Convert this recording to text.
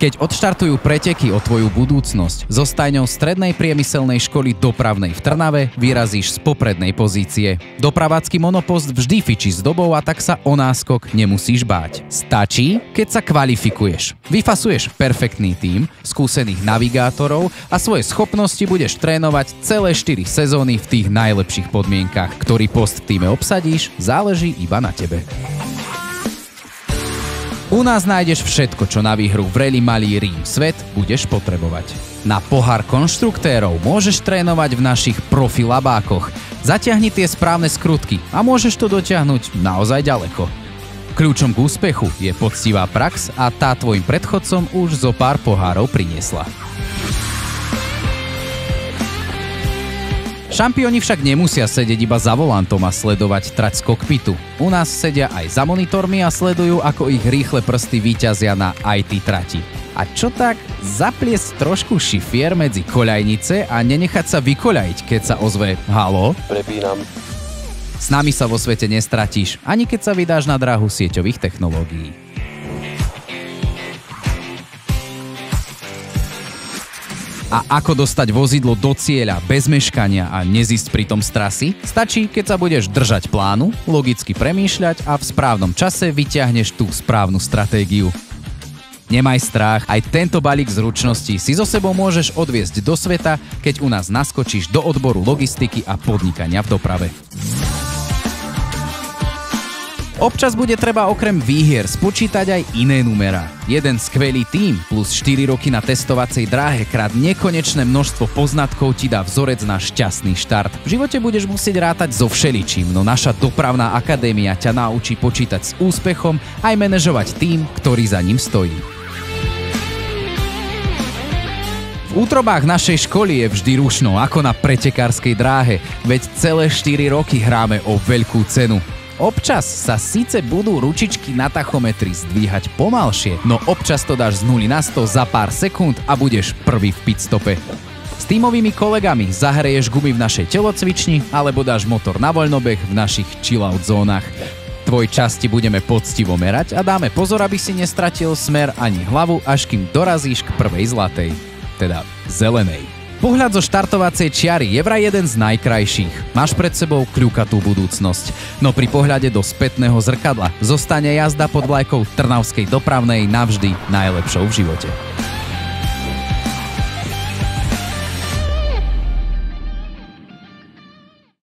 Keď odštartujú preteky o tvoju budúcnosť, so stajňou Strednej priemyselnej školy dopravnej v Trnave vyrazíš z poprednej pozície. Dopravácky monopost vždy fičí s dobou a tak sa o náskok nemusíš báť. Stačí, keď sa kvalifikuješ. Vyfasuješ perfektný tím, skúsených navigátorov a svoje schopnosti budeš trénovať celé 4 sezóny v tých najlepších podmienkach. Ktorý post v tíme obsadíš, záleží iba na tebe. U nás nájdeš všetko, čo na výhru v rally Malý Rím svet budeš potrebovať. Na pohár konštruktérov môžeš trénovať v našich profi labákoch. Zatiahni tie správne skrutky a môžeš to dotiahnuť naozaj ďaleko. Kľúčom k úspechu je poctivá prax a tá tvojim predchodcom už zo pár pohárov priniesla. Šampióni však nemusia sedieť iba za volantom a sledovať trať z kokpitu. U nás sedia aj za monitormi a sledujú, ako ich rýchle prsty víťazia na IT trati. A čo tak zapliesť trošku šifier medzi koľajnice a nenechať sa vykoľajiť, keď sa ozve haló? Prepínam. S nami sa vo svete nestratíš, ani keď sa vydáš na dráhu sieťových technológií. A ako dostať vozidlo do cieľa bez meškania a nezísť pritom z trasy? Stačí, keď sa budeš držať plánu, logicky premýšľať a v správnom čase vyťahneš tú správnu stratégiu. Nemaj strach, aj tento balík zručností si so sebou môžeš odviesť do sveta, keď u nás naskočíš do odboru logistiky a podnikania v doprave. Občas bude treba okrem výhier spočítať aj iné numerá. Jeden skvelý tím plus 4 roky na testovacej dráhe krát nekonečné množstvo poznatkov ti dá vzorec na šťastný štart. V živote budeš musieť rátať so všeličím, no naša dopravná akadémia ťa naučí počítať s úspechom aj manažovať tím, ktorý za ním stojí. V útrobách našej školy je vždy rušno ako na pretekárskej dráhe, veď celé 4 roky hráme o veľkú cenu. Občas sa síce budú ručičky na tachometri zdvíhať pomalšie, no občas to dáš z 0 na 100 za pár sekúnd a budeš prvý v pitstope. S tímovými kolegami zahreješ gumy v našej telocvični alebo dáš motor na voľnobeh v našich chillout zónach. Tvoj čas ti budeme poctivo merať a dáme pozor, aby si nestratil smer ani hlavu, až kým dorazíš k prvej zlatej, teda zelenej. Pohľad zo štartovacej čiary je vraj jeden z najkrajších. Máš pred sebou kľukatú budúcnosť. No pri pohľade do spätného zrkadla zostane jazda pod vlajkou Trnavskej dopravnej navždy najlepšou v živote.